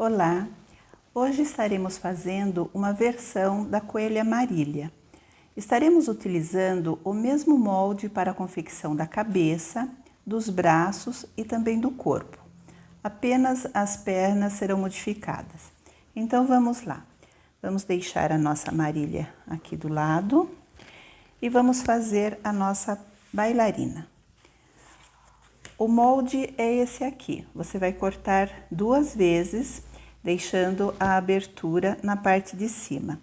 Olá! Hoje estaremos fazendo uma versão da Coelha Marília. Estaremos utilizando o mesmo molde para a confecção da cabeça, dos braços e também do corpo. Apenas as pernas serão modificadas. Então vamos lá. Vamos deixar a nossa Marília aqui do lado e vamos fazer a nossa bailarina. O molde é esse aqui. Você vai cortar 2 vezes, deixando a abertura na parte de cima.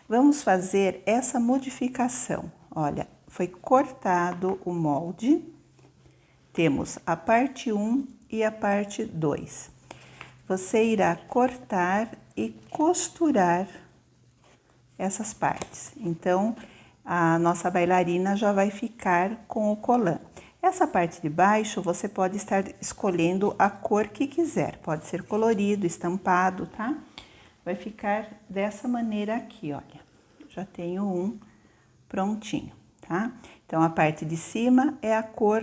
Vamos fazer essa modificação. Olha, foi cortado o molde. Temos a parte 1 e a parte 2. Você irá cortar e costurar essas partes. Então, a nossa bailarina já vai ficar com o colã. Essa parte de baixo, você pode estar escolhendo a cor que quiser. Pode ser colorido, estampado, tá? Vai ficar dessa maneira aqui, olha. Já tenho um prontinho, tá? Então, a parte de cima é a cor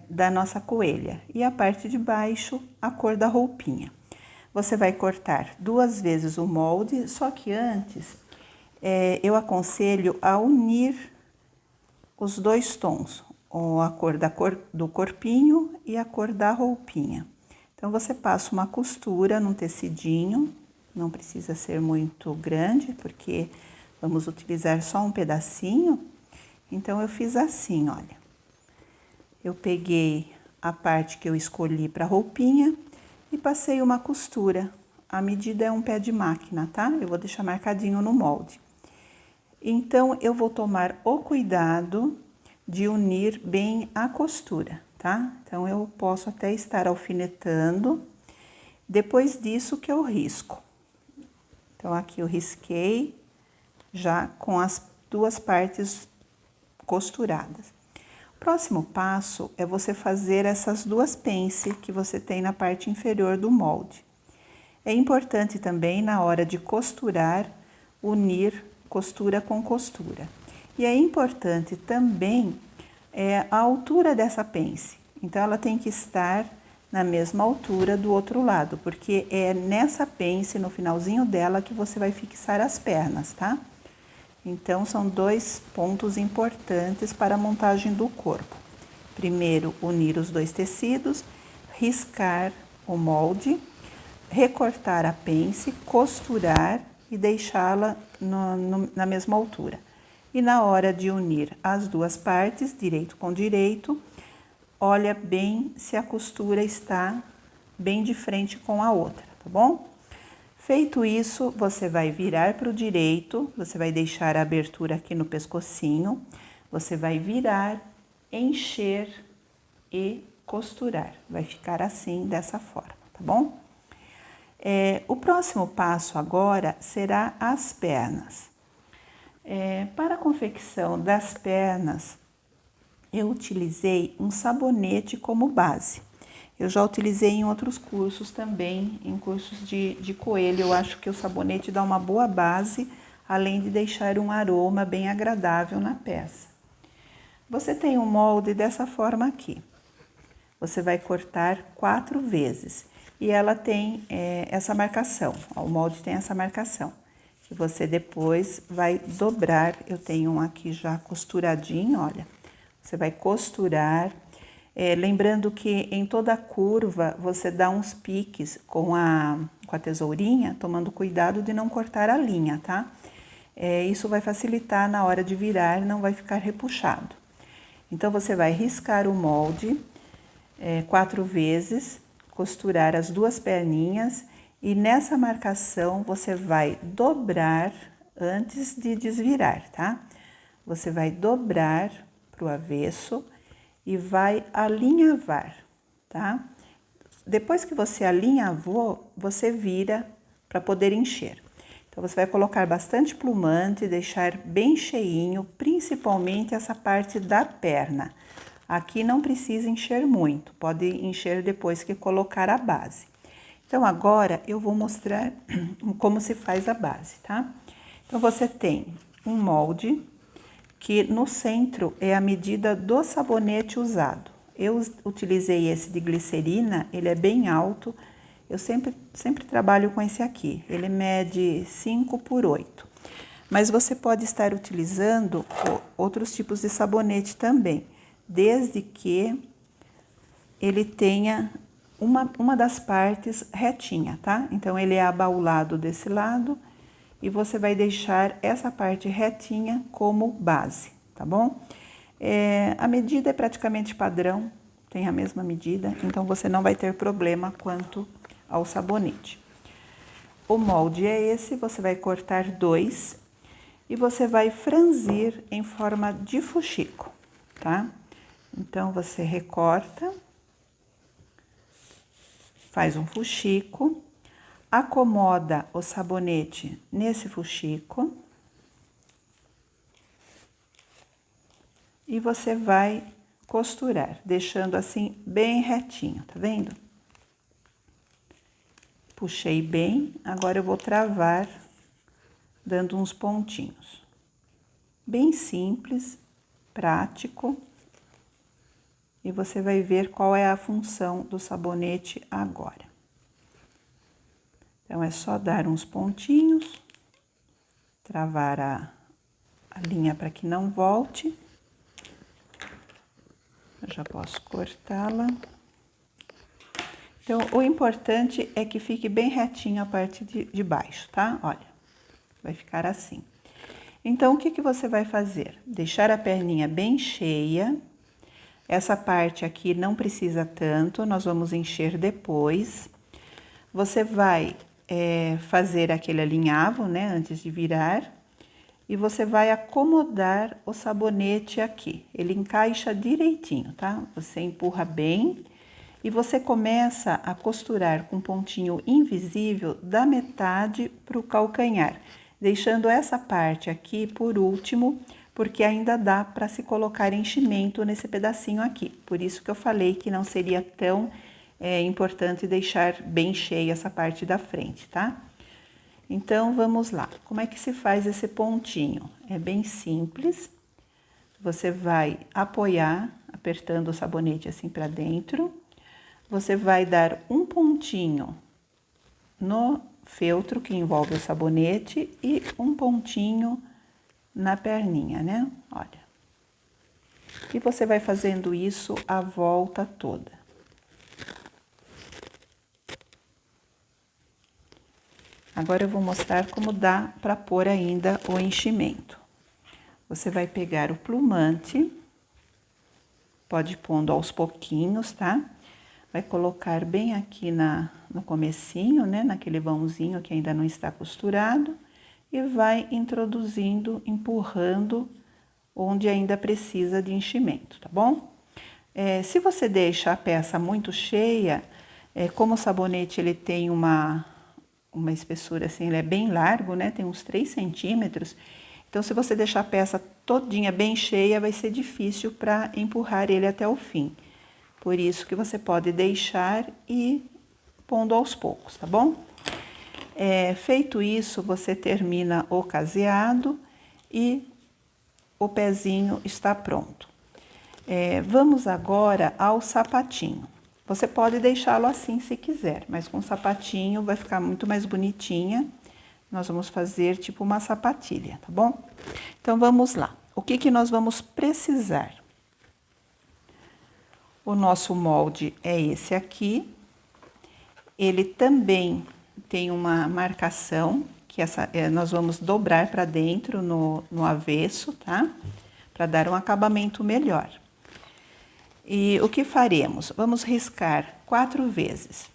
da nossa coelha. E a parte de baixo, a cor da roupinha. Você vai cortar 2 vezes o molde, só que antes, eu aconselho a unir os 2 tons. A cor do corpinho e a cor da roupinha. Então, você passa uma costura num tecidinho, não precisa ser muito grande, porque vamos utilizar só um pedacinho. Então, eu fiz assim, olha. Eu peguei a parte que eu escolhi para roupinha e passei uma costura. A medida é um pé de máquina, tá? Eu vou deixar marcadinho no molde. Então, eu vou tomar o cuidado de unir bem a costura, tá? Então, eu posso até estar alfinetando, depois disso que eu risco. Então, aqui eu risquei, já com as 2 partes costuradas. O próximo passo é você fazer essas 2 pence que você tem na parte inferior do molde. É importante também, na hora de costurar, unir costura com costura. E é importante também a altura dessa pence. Então, ela tem que estar na mesma altura do outro lado, porque é nessa pence, no finalzinho dela, que você vai fixar as pernas, tá? Então, são 2 pontos importantes para a montagem do corpo. Primeiro, unir os 2 tecidos, riscar o molde, recortar a pence, costurar e deixá-la na mesma altura. E na hora de unir as 2 partes, direito com direito, olha bem se a costura está bem de frente com a outra, tá bom? Feito isso, você vai virar para o direito, você vai deixar a abertura aqui no pescocinho, você vai virar, encher e costurar. Vai ficar assim, dessa forma, tá bom? O próximo passo agora será as pernas. Para a confecção das pernas, eu utilizei um sabonete como base. Eu já utilizei em outros cursos também, em cursos de coelho. Eu acho que o sabonete dá uma boa base, além de deixar um aroma bem agradável na peça. Você tem um molde dessa forma aqui. Você vai cortar 4 vezes e ela tem essa marcação. O molde tem essa marcação. Que você depois vai dobrar. Eu tenho um aqui já costuradinho, olha. Você vai costurar, lembrando que em toda curva você dá uns piques com a tesourinha, tomando cuidado de não cortar a linha, tá? Isso vai facilitar na hora de virar, não vai ficar repuxado. Então, você vai riscar o molde 4 vezes, costurar as 2 perninhas e nessa marcação você vai dobrar antes de desvirar, tá? Você vai dobrar pro avesso e vai alinhavar, tá? Depois que você alinhavou, você vira para poder encher. Então, você vai colocar bastante plumante, deixar bem cheinho, principalmente essa parte da perna. Aqui não precisa encher muito, pode encher depois que colocar a base. Então, agora eu vou mostrar como se faz a base, tá? Então, você tem um molde que no centro é a medida do sabonete usado. Eu utilizei esse de glicerina, ele é bem alto Eu sempre trabalho com esse aqui, ele mede 5 por 8. Mas você pode estar utilizando outros tipos de sabonete também, desde que ele tenha uma das partes retinha, tá? Então, ele é abaulado desse lado e você vai deixar essa parte retinha como base, tá bom? A medida é praticamente padrão, tem a mesma medida, então você não vai ter problema quanto ao sabonete. O molde é esse, você vai cortar 2 e você vai franzir em forma de fuxico, tá? Então, você recorta, faz um fuxico, acomoda o sabonete nesse fuxico e você vai costurar, deixando assim bem retinho, tá vendo? Puxei bem, agora eu vou travar, dando uns pontinhos. Bem simples, prático. E você vai ver qual é a função do sabonete agora. Então, é só dar uns pontinhos, travar a linha para que não volte. Eu já posso cortá-la. Então, o importante é que fique bem retinho a parte de baixo, tá? Olha, vai ficar assim. Então, o que você vai fazer? Deixar a perninha bem cheia. Essa parte aqui não precisa tanto, nós vamos encher depois. Você vai fazer aquele alinhavo, né, antes de virar. E você vai acomodar o sabonete aqui. Ele encaixa direitinho, tá? Você empurra bem. E você começa a costurar com um pontinho invisível da metade para o calcanhar, deixando essa parte aqui por último, porque ainda dá para se colocar enchimento nesse pedacinho aqui. Por isso que eu falei que não seria tão importante deixar bem cheia essa parte da frente, tá? Então, vamos lá. Como é que se faz esse pontinho? É bem simples. Você vai apoiar, apertando o sabonete assim para dentro. Você vai dar um pontinho no feltro que envolve o sabonete e um pontinho na perninha, né? Olha. E você vai fazendo isso a volta toda. Agora eu vou mostrar como dá para pôr ainda o enchimento. Você vai pegar o plumante, pode ir pondo aos pouquinhos, tá? Vai colocar bem aqui no comecinho, né? Naquele vãozinho que ainda não está costurado. E vai introduzindo, empurrando onde ainda precisa de enchimento, tá bom? Se você deixa a peça muito cheia, como o sabonete ele tem uma espessura assim, ele é bem largo, né? Tem uns 3 centímetros. Então, se você deixar a peça todinha bem cheia, vai ser difícil para empurrar ele até o fim. Por isso que você pode deixar e pondo aos poucos, tá bom? Feito isso, você termina o caseado e o pezinho está pronto. Vamos agora ao sapatinho. Você pode deixá-lo assim se quiser, mas com sapatinho vai ficar muito mais bonitinha. Nós vamos fazer tipo uma sapatilha, tá bom? Então, vamos lá. O que nós vamos precisar? O nosso molde é esse aqui. Ele também tem uma marcação, que nós vamos dobrar para dentro no avesso, tá? Para dar um acabamento melhor. E o que faremos? Vamos riscar 4 vezes.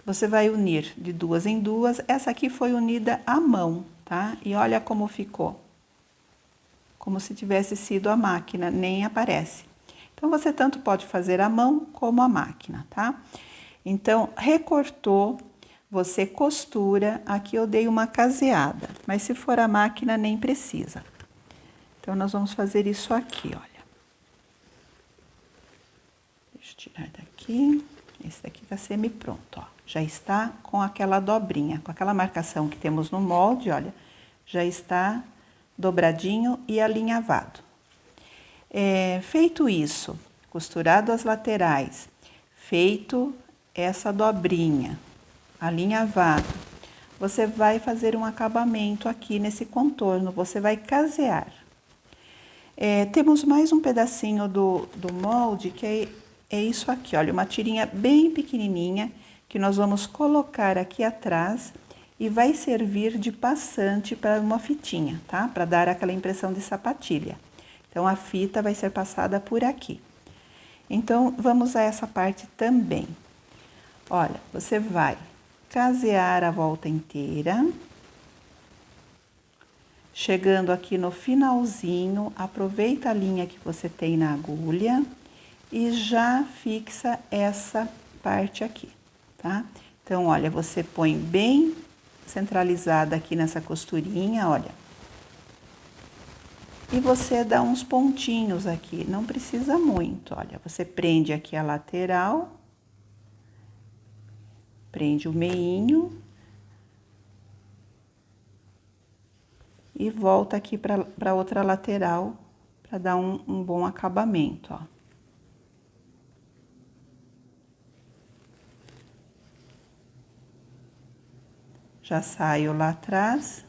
Você vai unir de 2 em 2. Essa aqui foi unida à mão, tá? E olha como ficou. Como se tivesse sido a máquina, nem aparece. Então, você tanto pode fazer à mão como à máquina, tá? Então, recortou, você costura. Aqui eu dei uma caseada, mas se for a máquina, nem precisa. Então, nós vamos fazer isso aqui, olha. Deixa eu tirar daqui. Esse daqui tá semi-pronto, ó. Já está com aquela dobrinha, com aquela marcação que temos no molde, olha. Já está dobradinho e alinhavado. Feito isso, costurado as laterais, feito essa dobrinha, alinhavado, você vai fazer um acabamento aqui nesse contorno, você vai casear. Temos mais um pedacinho do molde, que é isso aqui, olha, uma tirinha bem pequenininha, que nós vamos colocar aqui atrás e vai servir de passante para uma fitinha, tá? Para dar aquela impressão de sapatilha. Então, a fita vai ser passada por aqui. Então, vamos a essa parte também. Olha, você vai casear a volta inteira. Chegando aqui no finalzinho, aproveita a linha que você tem na agulha e já fixa essa parte aqui, tá? Então, olha, você põe bem centralizada aqui nessa costurinha, olha. E você dá uns pontinhos aqui, não precisa muito, olha. Você prende aqui a lateral, prende o meinho e volta aqui para outra lateral para dar um bom acabamento, ó. Já saio lá atrás.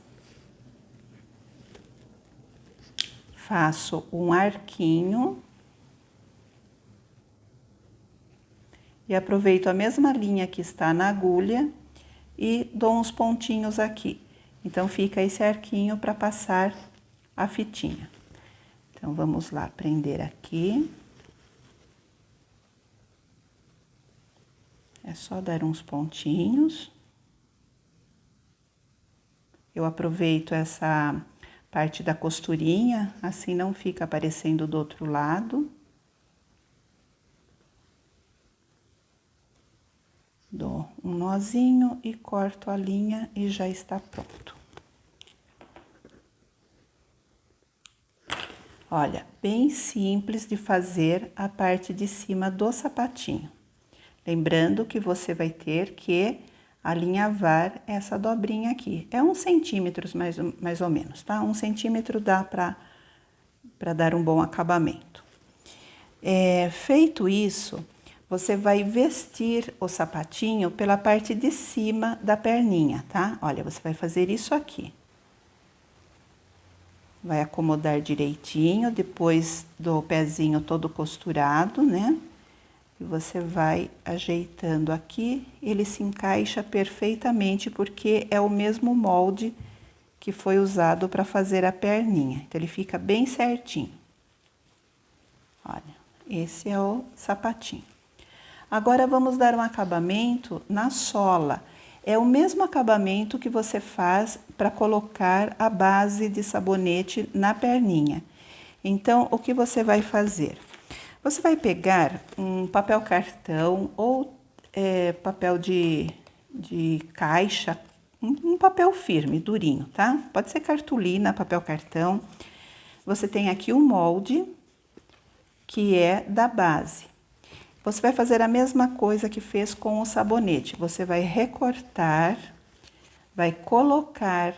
Faço um arquinho. E aproveito a mesma linha que está na agulha e dou uns pontinhos aqui. Então, fica esse arquinho para passar a fitinha. Então, vamos lá, prender aqui. É só dar uns pontinhos. Eu aproveito essa parte da costurinha, assim não fica aparecendo do outro lado. Dou um nozinho e corto a linha e já está pronto. Olha, bem simples de fazer a parte de cima do sapatinho. Lembrando que você vai ter que alinhavar essa dobrinha aqui. É 1 centímetro mais ou menos, tá? 1 centímetro dá para dar um bom acabamento. Feito isso, você vai vestir o sapatinho pela parte de cima da perninha, tá? Olha, você vai fazer isso aqui. Vai acomodar direitinho, depois do pezinho todo costurado, né? E você vai ajeitando aqui, ele se encaixa perfeitamente, porque é o mesmo molde que foi usado para fazer a perninha. Então, ele fica bem certinho. Olha, esse é o sapatinho. Agora, vamos dar um acabamento na sola. É o mesmo acabamento que você faz para colocar a base de sabonete na perninha. Então, o que você vai fazer? Você vai pegar um papel cartão ou papel de caixa, um papel firme, durinho, tá? Pode ser cartolina, papel cartão. Você tem aqui o molde, que é da base. Você vai fazer a mesma coisa que fez com o sabonete. Você vai recortar, vai colocar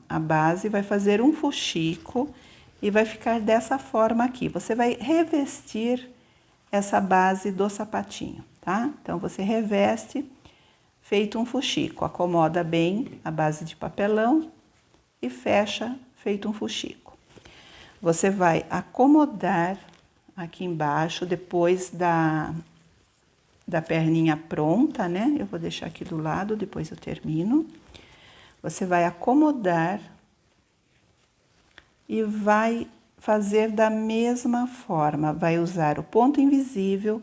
a base, vai fazer um fuxico e vai ficar dessa forma aqui. Você vai revestir essa base do sapatinho, tá? Então, você reveste feito um fuxico. Acomoda bem a base de papelão e fecha feito um fuxico. Você vai acomodar aqui embaixo, depois da perninha pronta, né? Eu vou deixar aqui do lado, depois eu termino. Você vai acomodar e vai fazer da mesma forma. Vai usar o ponto invisível,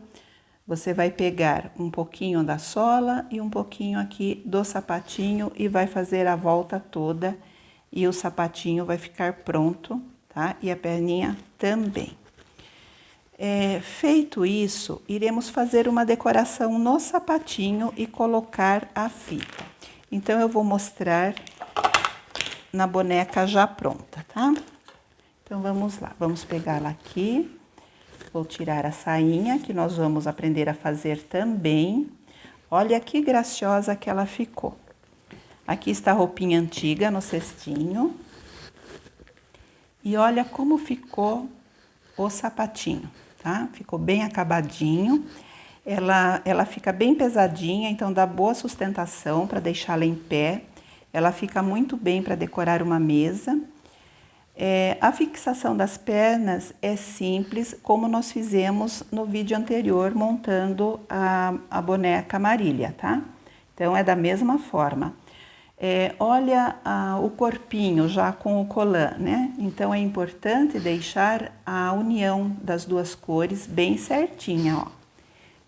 você vai pegar um pouquinho da sola e um pouquinho aqui do sapatinho e vai fazer a volta toda e o sapatinho vai ficar pronto, tá? E a perninha também. Feito isso, iremos fazer uma decoração no sapatinho e colocar a fita. Então, eu vou mostrar na boneca já pronta, tá? Então, vamos lá. Vamos pegá-la aqui. Vou tirar a sainha, que nós vamos aprender a fazer também. Olha que graciosa que ela ficou. Aqui está a roupinha antiga no cestinho. E olha como ficou o sapatinho, tá? Ficou bem acabadinho. Ela fica bem pesadinha, então dá boa sustentação para deixá-la em pé. Ela fica muito bem para decorar uma mesa. A fixação das pernas é simples, como nós fizemos no vídeo anterior, montando a boneca Marília, tá? Então, é da mesma forma. Olha o corpinho já com o colã, né? Então, é importante deixar a união das duas cores bem certinha, ó.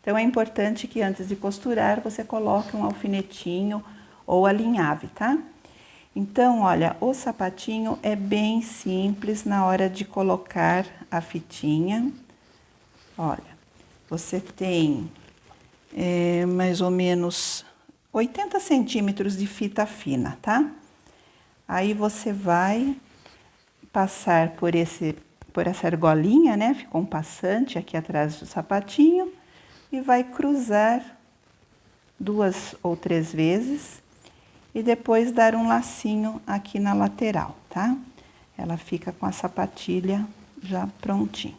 Então, é importante que antes de costurar, você coloque um alfinetinho ou alinhave, tá? Então, olha, o sapatinho é bem simples na hora de colocar a fitinha. Olha, você tem mais ou menos 80 centímetros de fita fina, tá? Aí você vai passar por essa argolinha, né? Ficou um passante aqui atrás do sapatinho e vai cruzar 2 ou 3 vezes. E depois dar um lacinho aqui na lateral, tá? Ela fica com a sapatilha já prontinha.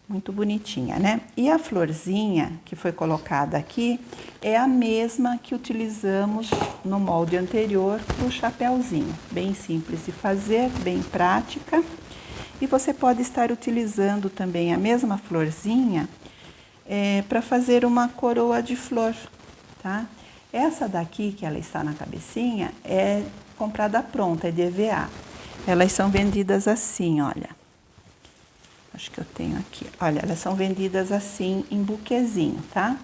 Muito bonitinha, né? E a florzinha que foi colocada aqui é a mesma que utilizamos no molde anterior pro chapéuzinho. Bem simples de fazer, bem prática. E você pode estar utilizando também a mesma florzinha para fazer uma coroa de flor, tá? Essa daqui, que ela está na cabecinha, é comprada pronta, é de EVA. Elas são vendidas assim, olha. Acho que eu tenho aqui. Olha, elas são vendidas assim, em buquezinho, tá?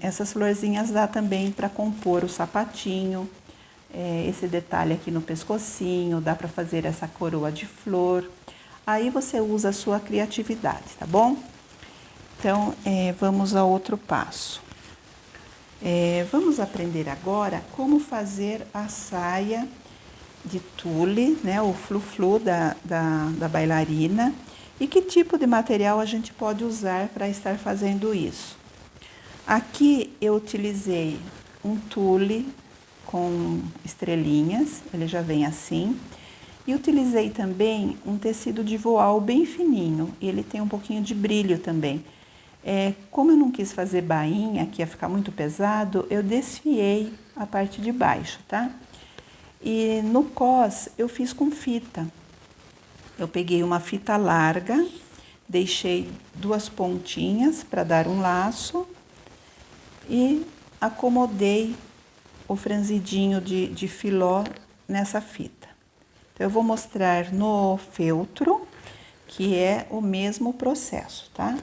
Essas florzinhas dá também para compor o sapatinho. Esse detalhe aqui no pescocinho, dá para fazer essa coroa de flor. Aí você usa a sua criatividade, tá bom? Então, vamos ao outro passo. Vamos aprender agora como fazer a saia de tule, né, o flu-flu da bailarina, e que tipo de material a gente pode usar para estar fazendo isso. Aqui eu utilizei um tule com estrelinhas, ele já vem assim, e utilizei também um tecido de voal bem fininho, e ele tem um pouquinho de brilho também. Como eu não quis fazer bainha, que ia ficar muito pesado, eu desfiei a parte de baixo, tá? E no cós eu fiz com fita. Eu peguei uma fita larga, deixei 2 pontinhas para dar um laço e acomodei o franzidinho de filó nessa fita. Então, eu vou mostrar no feltro, que é o mesmo processo, tá?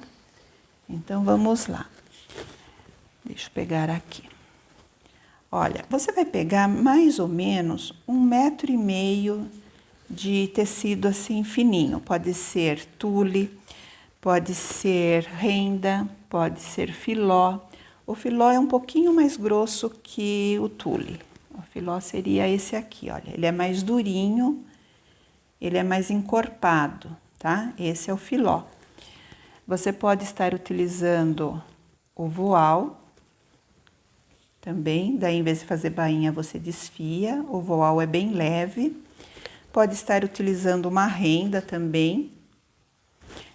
Então, vamos lá. Deixa eu pegar aqui. Olha, você vai pegar mais ou menos 1,5 m de tecido assim fininho. Pode ser tule, pode ser renda, pode ser filó. O filó é um pouquinho mais grosso que o tule. O filó seria esse aqui, olha. Ele é mais durinho, ele é mais encorpado, tá? Esse é o filó. Você pode estar utilizando o voal também, daí em vez de fazer bainha você desfia, o voal é bem leve. Pode estar utilizando uma renda também.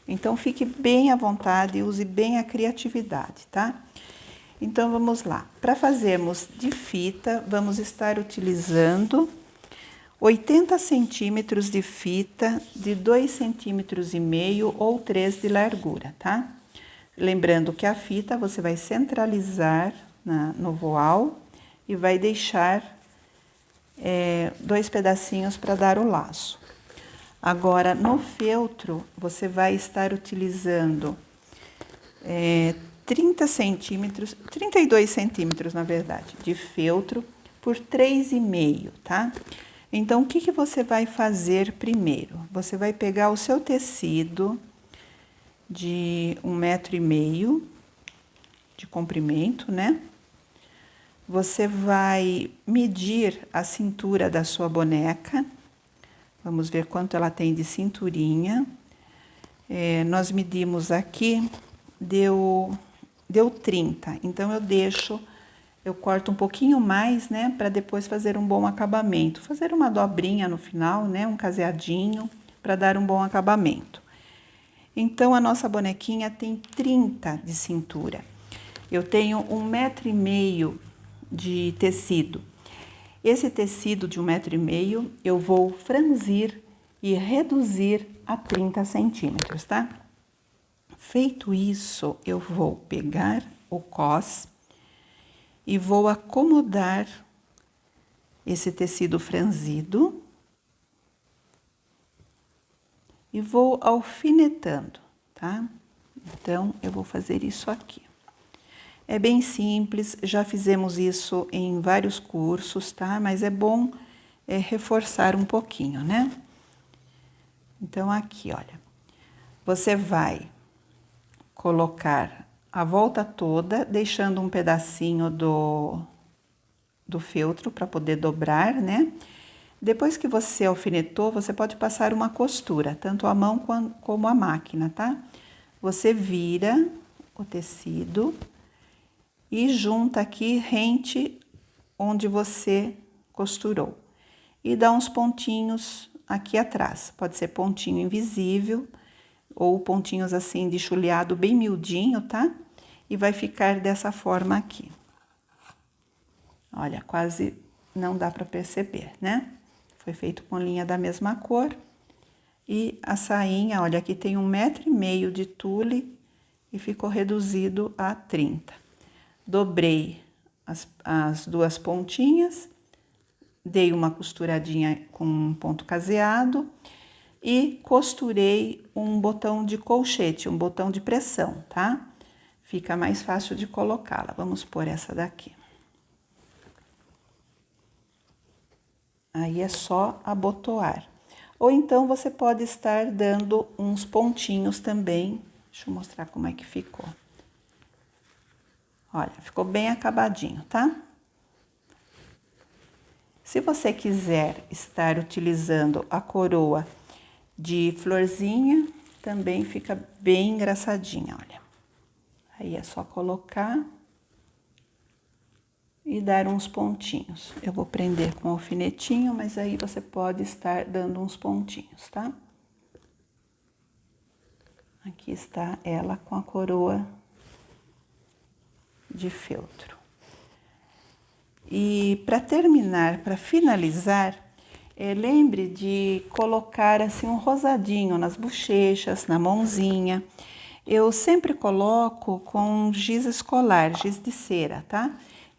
Então fique bem à vontade e use bem a criatividade, tá? Então vamos lá. Para fazermos de fita, vamos estar utilizando 80 centímetros de fita de 2,5 cm ou 3 de largura, tá? Lembrando que a fita você vai centralizar no voal e vai deixar 2 pedacinhos para dar o laço. Agora, no feltro, você vai estar utilizando 30 centímetros, 32 centímetros, na verdade, de feltro por 3,5, tá? Então, o que você vai fazer primeiro? Você vai pegar o seu tecido de 1,5 m de comprimento, né? Você vai medir a cintura da sua boneca. Vamos ver quanto ela tem de cinturinha. Nós medimos aqui, deu 30. Então, eu corto um pouquinho mais, né? Para depois fazer um bom acabamento. Fazer uma dobrinha no final, né? Um caseadinho, para dar um bom acabamento. Então, a nossa bonequinha tem 30 de cintura. Eu tenho 1,5 m de tecido. Esse tecido de 1,5 m eu vou franzir e reduzir a 30 centímetros, tá? Feito isso, eu vou pegar o cos e vou acomodar esse tecido franzido e vou alfinetando, tá? Então, eu vou fazer isso aqui. É bem simples, já fizemos isso em vários cursos, tá? Mas é bom reforçar um pouquinho, né? Então, aqui, olha, você vai colocar a volta toda, deixando um pedacinho do feltro para poder dobrar, né? Depois que você alfinetou, você pode passar uma costura, tanto a mão como a máquina, tá? Você vira o tecido e junta aqui rente onde você costurou. E dá uns pontinhos aqui atrás. Pode ser pontinho invisível ou pontinhos assim de chuleado bem miudinho, tá? E vai ficar dessa forma aqui. Olha, quase não dá para perceber, né? Foi feito com linha da mesma cor. E a sainha, olha, aqui tem 1,5 m de tule e ficou reduzido a 30. Dobrei as duas pontinhas, dei uma costuradinha com um ponto caseado e costurei um botão de colchete, um botão de pressão, tá? Fica mais fácil de colocá-la. Vamos pôr essa daqui. Aí é só abotoar. Ou então você pode estar dando uns pontinhos também. Deixa eu mostrar como é que ficou. Olha, ficou bem acabadinho, tá? Se você quiser estar utilizando a coroa de florzinha, também fica bem engraçadinha, olha. Aí é só colocar e dar uns pontinhos. Eu vou prender com alfinetinho, mas aí você pode estar dando uns pontinhos, tá? Aqui está ela com a coroa de feltro. E para terminar, para finalizar, lembre de colocar assim um rosadinho nas bochechas, na mãozinha. Eu sempre coloco com giz escolar, giz de cera, tá?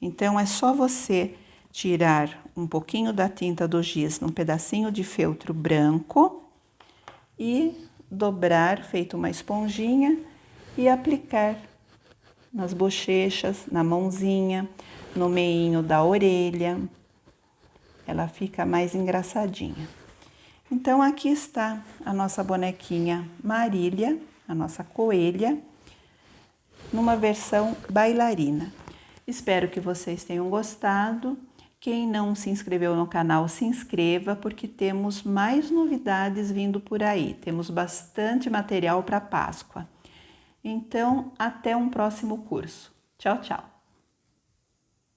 Então é só você tirar um pouquinho da tinta do giz num pedacinho de feltro branco e dobrar, feito uma esponjinha, e aplicar nas bochechas, na mãozinha, no meinho da orelha. Ela fica mais engraçadinha. Então, aqui está a nossa bonequinha Marília, a nossa coelha, numa versão bailarina. Espero que vocês tenham gostado. Quem não se inscreveu no canal, se inscreva, porque temos mais novidades vindo por aí. Temos bastante material para Páscoa. Então, até um próximo curso. Tchau, tchau!